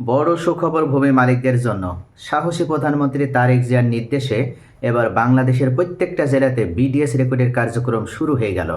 বড় সুখবর ভূমি মালিকদের জন্য। সাহসী প্রধানমন্ত্রী তারেক জিয়ার নির্দেশে এবার বাংলাদেশের প্রত্যেকটা জেলাতে বিডিএস রেকর্ডের কার্যক্রম শুরু হয়ে গেল।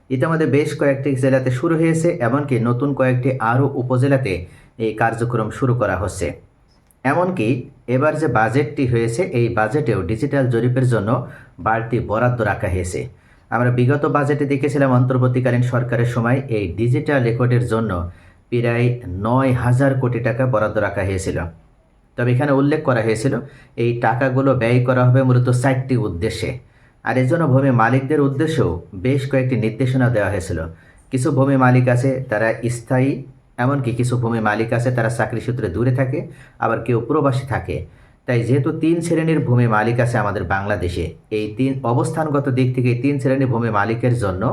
ইতিমধ্যে বেশ কয়েকটি জেলাতে শুরু হয়েছে, এমনকি নতুন কয়েকটি আরও উপজেলাতে এই কার্যক্রম শুরু করা হচ্ছে। এমনকি এবার যে বাজেটটি হয়েছে, এই বাজেটেও ডিজিটাল জরিপের জন্য বাড়তি বরাদ্দ রাখা হয়েছে। আমরা বিগত বাজেটে দেখেছিলাম অন্তর্বর্তীকালীন সরকারের সময় এই ডিজিটাল রেকর্ডের জন্য প্রায় ৯,০০০ কোটি টাকা বরাদ্দ রাখা হয়েছিল। তবে এখানে উল্লেখ করা হয়েছিল এই টাকাগুলো ব্যয় করা হবে মূলত ৪টি উদ্দেশ্যে। আর এজন্য ভূমি মালিকদের উদ্দেশ্যেও বেশ কয়েকটি নির্দেশনা দেওয়া হয়েছিল। কিছু ভূমি মালিক আছে তারা স্থায়ী, এমনকি কিছু ভূমি মালিক আছে তারা চাকরি সূত্রে দূরে থাকে, আবার কেউ প্রবাসী থাকে। তাই যেহেতু ৩ শ্রেণীর ভূমি মালিক আছে আমাদের বাংলাদেশে, এই অবস্থানগত দিক থেকে এই ৩ শ্রেণীর ভূমি মালিকের জন্য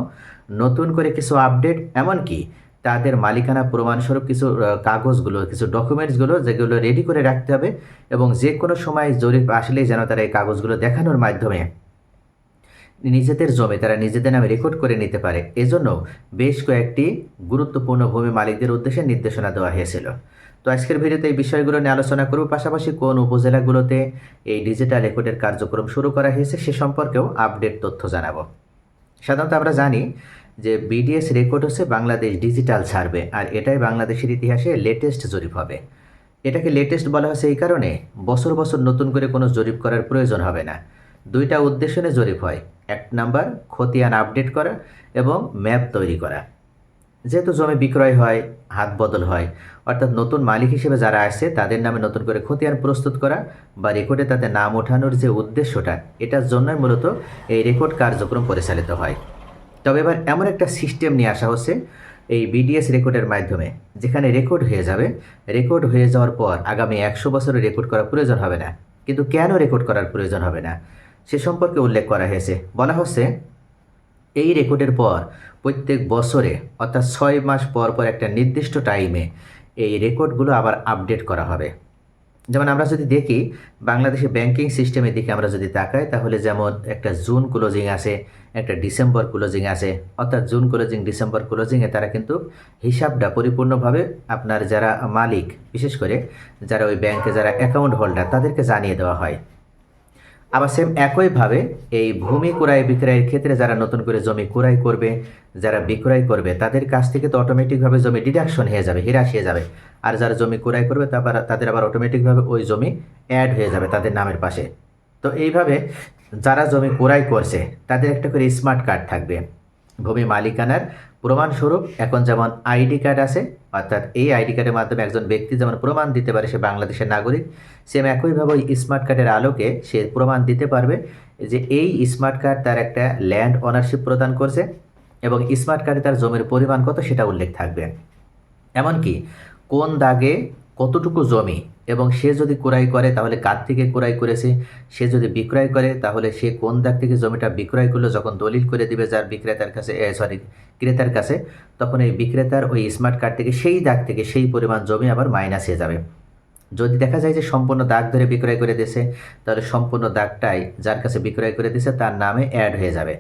নতুন করে কিছু আপডেট, এমনকি তাদের মালিকানা প্রমাণস্বরূপ কিছু কাগজগুলো, কিছু ডকুমেন্টসগুলো যেগুলো রেডি করে রাখতে হবে, এবং যে কোনো সময় জরিপ আসলেই যেন তারা এই কাগজগুলো দেখানোর মাধ্যমে নিজেদের জমি তারা নিজেদের নামে রেকর্ড করে নিতে পারে। এজন্য বেশ কয়েকটি গুরুত্বপূর্ণ ভূমি মালিকদের উদ্দেশ্যে নির্দেশনা দেওয়া হয়েছিল। তো আজকের ভিডিওতে এই বিষয়গুলো নিয়ে আলোচনা করব, পাশাপাশি কোন উপজেলাগুলোতে এই ডিজিটাল রেকর্ডের কার্যক্রম শুরু করা হয়েছে সে সম্পর্কেও আপডেট তথ্য জানাবো। সাধারণত আমরা জানি যে বিডিএস রেকর্ড হচ্ছে বাংলাদেশ ডিজিটাল সার্ভে, আর এটাই বাংলাদেশের ইতিহাসে লেটেস্ট জরিপ হবে। এটাকে লেটেস্ট বলা হয়েছে এই কারণে বছর বছর নতুন করে কোনো জরিপ করার প্রয়োজন হবে না। দুইটা উদ্দেশ্য নিয়ে জরিপ হয়। এক নাম্বার, খতিয়ান আপডেট করা এবং ম্যাপ তৈরি করা। যেহেতু জমি বিক্রয় হয়, হাত বদল হয়, অর্থাৎ নতুন মালিক হিসেবে যারা আসছে তাদের নামে নতুন করে খতিয়ান প্রস্তুত করা বা রেকর্ডে তাদের নাম ওঠানোর যে উদ্দেশ্যটা, এটার জন্যই মূলত এই রেকর্ড কার্যক্রম পরিচালিত হয়। তবে এবার এমন একটা সিস্টেম নিয়ে আসা হচ্ছে এই বিডিএস রেকর্ডের মাধ্যমে, যেখানে রেকর্ড হয়ে যাবে, রেকর্ড হয়ে যাওয়ার পর আগামী 100 বছরে রেকর্ড করার প্রয়োজন হবে না। কিন্তু কেন রেকর্ড করার প্রয়োজন হবে না সে সম্পর্কে উল্লেখ করা হয়েছে। বলা হচ্ছে এই রেকর্ডের পর প্রত্যেক বছরে অর্থাৎ 6 মাস পর পর একটা নির্দিষ্ট টাইমে এই রেকর্ডগুলো আবার আপডেট করা হবে। যেমন আমরা যদি দেখি বাংলাদেশের ব্যাংকিং সিস্টেমের দিকে আমরা যদি তাকাই, তাহলে যেমন একটা জুন ক্লোজিং আছে, একটা ডিসেম্বর ক্লোজিং আছে। অর্থাৎ জুন ক্লোজিং, ডিসেম্বর ক্লোজিংয়ে তারা কিন্তু হিসাবটা পরিপূর্ণভাবে আপনার যারা মালিক, বিশেষ করে যারা ওই ব্যাংকে যারা অ্যাকাউন্ট হোল্ডার, তাদেরকে জানিয়ে দেওয়া হয়। আবার সেম একইভাবে এই ভূমি ক্রয় বিক্রয়ের ক্ষেত্রে যারা নতুন করে জমি ক্রয় করবে, যারা বিক্রয় করবে, তাদের কাছ থেকে তো অটোমেটিকভাবে জমি ডিডাকশন হয়ে যাবে, হ্রাস হয়ে যাবে। আর যারা জমি ক্রয় করবে তাদের আবার অটোমেটিকভাবে ওই জমি অ্যাড হয়ে যাবে তাদের নামের পাশে। তো এইভাবে যারা জমি ক্রয় করছে তাদের একটা করে স্মার্ট কার্ড থাকবে ভূমি মালিকানার প্রমাণস্বরূপ। এখন যেমন আইডি কার্ড আছে, অর্থাৎ এই আইডি কার্ডের মাধ্যমে একজন ব্যক্তি যেমন প্রমাণ দিতে পারে সে বাংলাদেশের নাগরিক, সেম একইভাবে ওই স্মার্ট কার্ডের আলোকে সে প্রমাণ দিতে পারবে যে এই স্মার্ট কার্ড তার একটা ল্যান্ড ওনারশিপ প্রদান করছে, এবং স্মার্ট কার্ডে তার জমির পরিমাণ কত সেটা উল্লেখ থাকবে। এমনকি কোন দাগে কতটুকু জমি, এবং সে যদি ক্রয় করে তাহলে কার থেকে ক্রয় করেছে, সে যদি বিক্রয় করে তাহলে সে কোন দাগ থেকে জমিটা বিক্রয় করলো, যখন দলিল করে দিবে যার বিক্রেতার কাছে, ক্রেতার কাছে, তখন এই বিক্রেতার ওই স্মার্ট কার্ড থেকে সেই দাগ থেকে সেই পরিমাণ জমি আবার মাইনাস হয়ে যাবে। যদি দেখা যায় যে সম্পূর্ণ দাগ ধরে বিক্রয় করে দিয়েছে, তাহলে সম্পূর্ণ দাগটাই যার কাছে বিক্রয় করে দিয়েছে তার নামে অ্যাড হয়ে যাবে।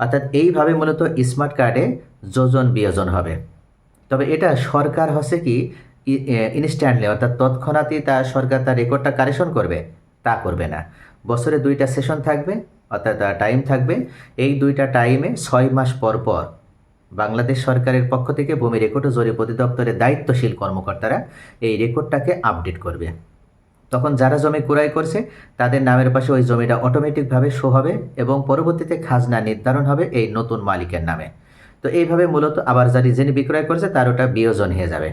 অর্থাৎ এইভাবে মূলত স্মার্ট কার্ডে যোজন বিয়োজন হবে। তবে এটা সরকার হচ্ছে কি ইনস্ট্যান্টলি, অর্থাৎ তৎক্ষণাৎই সরকার তার রেকর্ডটা কারেকশন করবে, তা করবে না। বছরে 2টা সেশন থাকবে, অর্থাৎ টাইম থাকবে। এই 2টা টাইমে 6 মাস পর পর বাংলাদেশ সরকারের পক্ষ থেকে ভূমি রেকর্ড ও জরিপ অধিদপ্তরের দায়িত্বশীল কর্মকর্তারা এই রেকর্ডটাকে আপডেট করবে। তখন যারা জমি ক্রয় করছে তাদের নামের পাশে ওই জমিটা অটোমেটিকভাবে শো হবে, এবং পরবর্তীতে খাজনা নির্ধারণ হবে এই নতুন মালিকের নামে। তো এইভাবে মূলত আবার যিনি বিক্রয় করছে তার ওটা বিয়োজন হয়ে যাবে,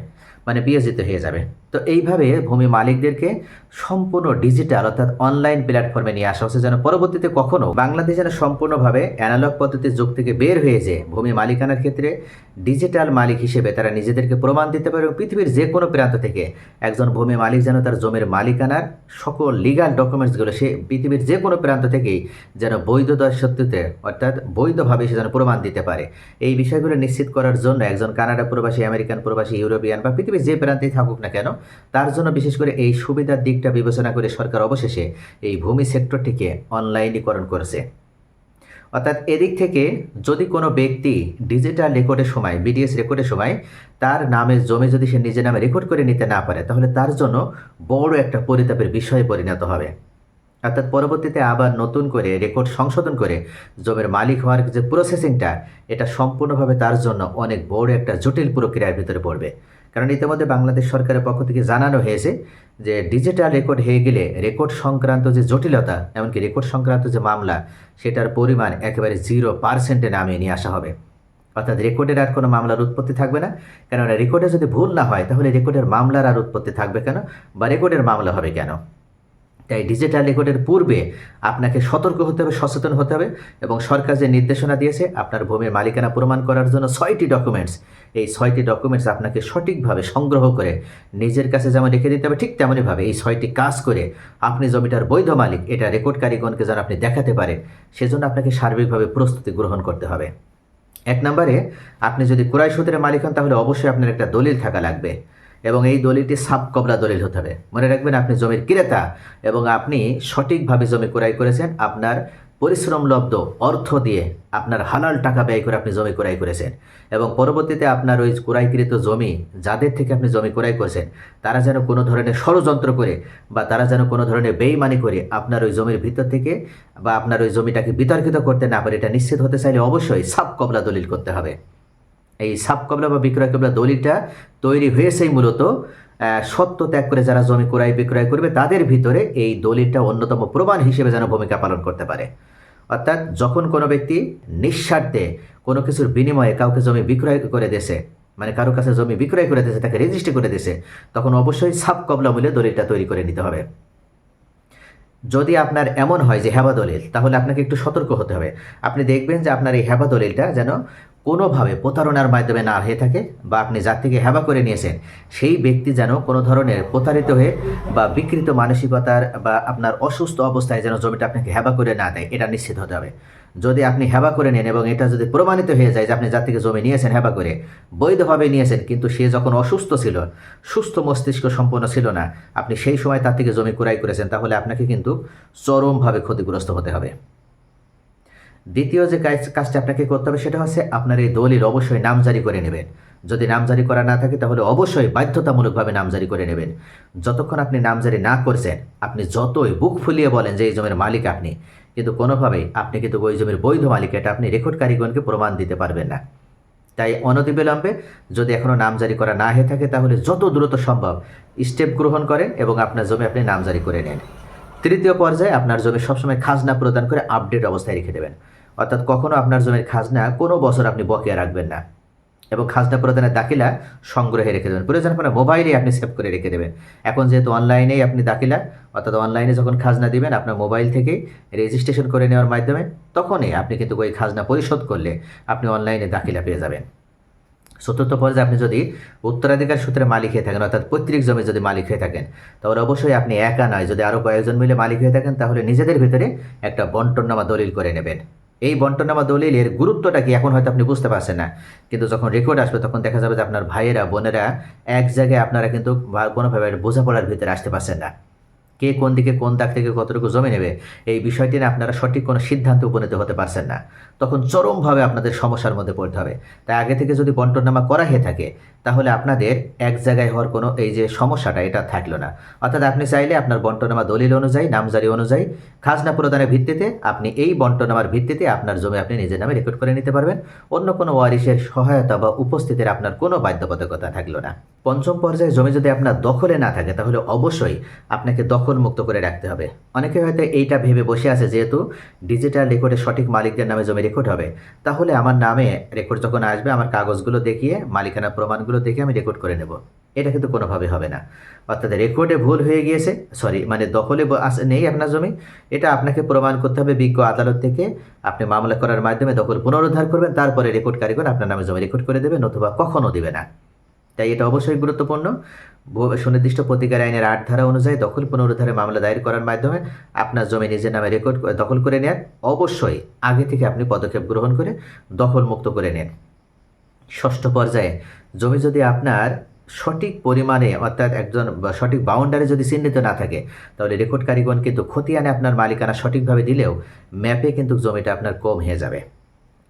মানে বিয়োজিত হয়ে যাবে। তো এইভাবে ভূমি মালিকদেরকে সম্পূর্ণ ডিজিটাল অর্থাৎ অনলাইন প্ল্যাটফর্মে নিয়ে আসা হচ্ছে, যেন পরবর্তীতে কখনো বাংলাদেশ যেন সম্পূর্ণভাবে অ্যানালগ পদ্ধতির যুগ থেকে বের হয়ে যে ভূমি মালিকানার ক্ষেত্রে ডিজিটাল মালিক হিসেবে তারা নিজেদেরকে প্রমাণ দিতে পারে, এবং পৃথিবীর যে কোনো প্রান্ত থেকে একজন ভূমি মালিক যেন তার জমির মালিকানার সকল লিগাল ডকুমেন্টসগুলো সে পৃথিবীর যে কোনো প্রান্ত থেকেই যেন বৈধতার সত্যতে, অর্থাৎ বৈধভাবে সে যেন প্রমাণ দিতে পারে। এই বিষয়গুলো নিশ্চিত করার জন্য একজন কানাডা প্রবাসী, আমেরিকান প্রবাসী, ইউরোপিয়ান বা পৃথিবীর যে প্রান্তেই থাকুক না কেন, তার জন্য বিশেষ করে এই সুবিধার দিকটা বিবেচনা করে সরকার অবশেষে এই ভূমি সেক্টরটিকে অনলাইনীকরণ করেছে। অর্থাৎ এদিক থেকে যদি কোনো ব্যক্তি ডিজিটাল রেকর্ডের সময় বিডিএস রেকর্ডের সময় তার নামের জমি যদি সে নিজের নামে রেকর্ড করে নিতে না পারে, তাহলে তার জন্য বড় একটা পরিতাপের বিষয়ে পরিণত হবে। অর্থাৎ পরবর্তীতে আবার নতুন করে রেকর্ড সংশোধন করে জমির মালিক হওয়ার যে প্রসেসিংটা, এটা সম্পূর্ণভাবে তার জন্য অনেক বড় একটা জটিল প্রক্রিয়ার ভিতরে পড়বে। কারণ ইতিমধ্যে বাংলাদেশ সরকারের পক্ষ থেকে জানানো হয়েছে যে ডিজিটাল রেকর্ড হয়ে গেলে রেকর্ড সংক্রান্ত যে জটিলতা, এমনকি রেকর্ড সংক্রান্ত যে মামলা, সেটার পরিমাণ একেবারে 0% নামিয়ে নিয়ে আসা হবে। অর্থাৎ রেকর্ডের আর কোনো মামলার উৎপত্তি থাকবে না। কেননা রেকর্ডে যদি ভুল না হয়, তাহলে রেকর্ডের মামলার আর উৎপত্তি থাকবে কেন, বা রেকর্ডের মামলা হবে কেন? তাই ডিজিটাল রেকর্ডের পূর্বে আপনাকে সতর্ক হতে হবে, সচেতন হতে হবে। এবং সরকার যে নির্দেশনা দিয়েছে আপনার ভূমির মালিকানা প্রমাণ করার জন্য 6টি ডকুমেন্টস, এই 6টি ডকুমেন্টস আপনাকে সঠিকভাবে সংগ্রহ করে নিজের কাছে যেমন রেখে দিতে হবে, ঠিক তেমনইভাবে এই 6টি কাজ করে আপনি জমিটার বৈধ মালিক, এটা রেকর্ডকারীগণকে যেন আপনি দেখাতে পারে, সেজন্য আপনাকে সার্বিকভাবে প্রস্তুতি গ্রহণ করতে হবে। 1 নম্বরে, আপনি যদি ক্রয় সূত্রে মালিক হন, তাহলে অবশ্যই আপনার একটা দলিল থাকা লাগবে এবং এই দলিলটি সাব কবলা দলিল হতে হবে। মনে রাখবেন, আপনি জমির ক্রেতা এবং আপনি সঠিকভাবে জমি ক্রয় করেছেন, আপনার পরিশ্রমলব্ধ অর্থ দিয়ে, আপনার হালাল টাকা ব্যয় করে আপনি জমি ক্রয় করেছেন। এবং পরবর্তীতে আপনার ওই ক্রয়কৃত জমি, যাদের থেকে আপনি জমি ক্রয় করেছেন, তারা যেন কোনো ধরনের ষড়যন্ত্র করে বা তারা যেন কোনো ধরনের বেইমানি করে আপনার ওই জমির ভিতর থেকে বা আপনার ওই জমিটাকে বিতর্কিত করতে না পারে, এটা নিশ্চিত হতে চাইলে অবশ্যই সাব কবলা দলিল করতে হবে। এই সাব কবলা বা বিক্রয় কবলা দলিলটা তৈরি হয়েছেই মূলত সত্য ত্যাগ করে যারা জমি ক্রয় বিক্রয় করবে, তাদের ভিতরে এই দলিলটা অন্যতম প্রমাণ হিসেবে যেন ভূমিকা পালন করতে পারে। অর্থাৎ যখন কোনো ব্যক্তি নিঃস্বার্থে কোনো কিছুর বিনিময়ে কাউকে জমি বিক্রয় করে দিয়েছে, মানে কারো কাছে জমি বিক্রয় করে দিয়েছে, তাকে রেজিস্ট্রি করে দিয়েছে, তখন অবশ্যই সাব কবলা মূল্যে দলিলটা তৈরি করে নিতে হবে। যদি আপনার এমন হয় যে হেবা দলিল, তাহলে আপনাকে একটু সতর্ক হতে হবে। আপনি দেখবেন যে আপনার এই হেবা দলিলটা যেন কোনোভাবে প্রতারণার মাধ্যমে না হয়ে থাকে, বা আপনি যার থেকে হেবা করে নিয়েছেন সেই ব্যক্তি যেন কোনো ধরনের প্রতারিত হয়ে বা বিকৃত মানসিকতার বা আপনার অসুস্থ অবস্থায় যেন জমিটা আপনাকে হেবা করে না দেয়, এটা নিশ্চিত হতে হবে। যদি আপনি হেবা করে নেন এবং এটা যদি প্রমাণিত হয়ে যায় যে আপনি যার থেকে জমি নিয়েছেন হেবা করে, বৈধভাবে নিয়েছেন, কিন্তু সে যখন অসুস্থ ছিল, সুস্থ মস্তিষ্ক সম্পন্ন ছিল না, আপনি সেই সময় তার থেকে জমি ক্রয় করেছেন, তাহলে আপনাকে কিন্তু চরমভাবে ক্ষতিগ্রস্ত হতে হবে। দ্বিতীয় যে কাজটা আপনাকে করতে হবে, সেটা হচ্ছে আপনার এই দলিল অবশ্যই নামজারি করে নেবেন। যদি নামজারি করা না থাকে, তাহলে অবশ্যই বাধ্যতামূলকভাবে নামজারি করে নেবেন। যতক্ষণ আপনি নামজারি না করছেন, আপনি যতই বুক ফুলিয়ে বলেন যে এই জমির মালিক আপনি, কিন্তু কোনোভাবেই আপনি কিন্তু ওই জমির বৈধ মালিক, এটা আপনি রেকর্ডকারীগণকে প্রমাণ দিতে পারবেন না। তাই অনতিবিলম্বে, যদি এখনও নামজারি করা না হয়ে থাকে, তাহলে যত দ্রুত সম্ভব স্টেপ গ্রহণ করেন এবং আপনার জমি আপনি নামজারি করে নেন। তৃতীয় পর্যায়ে, আপনার জমি সবসময় খাজনা প্রদান করে আপডেট অবস্থায় রেখে দেবেন। অর্থাৎ কখনো আপনার জমির খাজনা কোনো বছর আপনি বকেয়া রাখবেন না, এবং খাজনা প্রদানের দাখিলা সংগ্রহে রেখে দেবেন। প্রয়োজন আপনার মোবাইলে আপনি সেভ করে রেখে দেবেন। এখন যেহেতু অনলাইনেই আপনি দাখিলা, অর্থাৎ অনলাইনে যখন খাজনা দিবেন আপনার মোবাইল থেকেই রেজিস্ট্রেশন করে নেওয়ার মাধ্যমে, তখনই আপনি কিন্তু ওই খাজনা পরিশোধ করলে আপনি অনলাইনে দাখিলা পেয়ে যাবেন। চতুর্থ পর্যায়ে, আপনি যদি উত্তরাধিকার সূত্রে মালিক হয়ে থাকেন, অর্থাৎ পৈতৃক জমি যদি মালিক হয়ে থাকেন, তাহলে অবশ্যই আপনি একা নয়, যদি আরও কয়েকজন মিলে মালিক হয়ে থাকেন, তাহলে নিজেদের ভিতরে একটা বন্টননামা দলিল করে নেবেন। এই বন্টননামা দলিলের গুরুত্বটা কি এখন হয়তো আপনি বুঝতে পারছেন না, কিন্তু যখন রেকর্ড আসবে তখন দেখা যাবে যে আপনার ভাইয়েরা বোনেরা এক জায়গায়, আপনারা কিন্তু কোনোভাবে বোঝাপড়ার ভিতরে আসতে পারছেন না। কে কোন দিকে কোন দাগ থেকে কতটুকু জমি নেবে, এই বিষয়টি নিয়ে আপনারা সঠিক কোনো সিদ্ধান্তে উপনীত হতে পারছেন না, তখন চরমভাবে আপনাদের সমস্যার মধ্যে পড়তে হবে। তাই আগে থেকে যদি বন্টননামা করা হয়ে থাকে, তাহলে আপনাদের এক জায়গায় হওয়ার কোনো এই যে সমস্যাটা, এটা থাকলো না। অর্থাৎ আপনি চাইলে আপনার বন্টননামা দলিল অনুযায়ী, নামজারি অনুযায়ী, খাজনা প্রদানের ভিত্তিতে আপনি এই বন্টননামার ভিত্তিতে আপনার জমি আপনি নিজের নামে রেকর্ড করে নিতে পারবেন। অন্য কোনো ওয়ারিশের সহায়তা বা উপস্থিতির আপনার কোনো বাধ্যবাধকতা থাকলো না। পঞ্চম পর্যায়ে, জমি যদি আপনার দখলে না থাকে, তাহলে অবশ্যই আপনাকে দখলমুক্ত করে রাখতে হবে। অনেকে হয়তো এইটা ভেবে বসে আছে, যেহেতু ডিজিটাল রেকর্ডে সঠিক মালিকদের নামে জমি রেকর্ড হবে, তাহলে আমার নামে রেকর্ড যখন আসবে, আমার কাগজগুলো দেখিয়ে, মালিকানা প্রমাণগুলো দেখে আমি রেকর্ড করে নেব। এটা কিন্তু কোনোভাবে হবে না। অর্থাৎ রেকর্ডে ভুল হয়ে গিয়েছে, মানে দখলে নেই আপনার জমি, এটা আপনাকে প্রমাণ করতে হবে বিজ্ঞ আদালত থেকে। আপনি মামলা করার মাধ্যমে দখল পুনরুদ্ধার করবেন, তারপরে রেকর্ড কারিগর আপনার নামে জমি রেকর্ড করে দেবে, নতুবা কখনও দিবে না। তাই এটা অবশ্যই গুরুত্বপূর্ণ। সুনির্দিষ্ট প্রতিকার আইনের 8 ধারা অনুযায়ী দখল পুনরুদ্ধারে মামলা দায়ের করার মাধ্যমে আপনার জমি নিজের নামে রেকর্ড দখল করে নেন। অবশ্যই আগে থেকে আপনি পদক্ষেপ গ্রহণ করে দখল মুক্ত করে নেন। ষষ্ঠ পর্যায়ে, জমি যদি আপনার সঠিক পরিমাণে অর্থাৎ সঠিক বাউন্ডারি যদি চিহ্নিত না থাকে, তাহলে রেকর্ডকারীগণ কিন্তু খতিয়ানে আপনার মালিকানা সঠিকভাবে দিলেও ম্যাপে কিন্তু জমিটা আপনার কম হয়ে যাবে।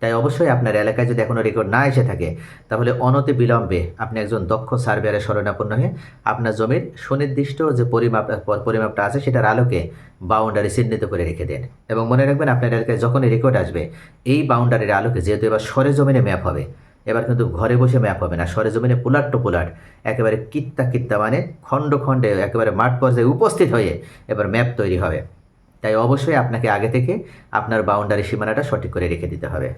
তাই অবশ্যই আপনার এলাকায় যদি এখনও রেকর্ড না এসে থাকে, তাহলে অনতি বিলম্বে আপনি একজন দক্ষ সার্ভেয়ারের শরণাপন্ন হয়ে আপনার জমির সুনির্দিষ্ট যে পরিমাপটা আছে সেটার আলোকে বাউন্ডারি চিহ্নিত করে রেখে দেন। এবং মনে রাখবেন, আপনার এলাকায় যখনই রেকর্ড আসবে এই বাউন্ডারির আলোকে, যেহেতু এবার সরেজমিনে ম্যাপ হবে, এবার কিন্তু ঘরে বসে ম্যাপ হবে না, সরেজমিনে পুলাট টু পুলাট একেবারে কিত্তা মানে খণ্ড খণ্ডে একেবারে মাঠ পর্যায়ে উপস্থিত হয়ে এবার ম্যাপ তৈরি হবে। তাই অবশ্যই আপনাকে আগে থেকে আপনার বাউন্ডারি সীমানাটা সঠিক করে রেখে দিতে হবে।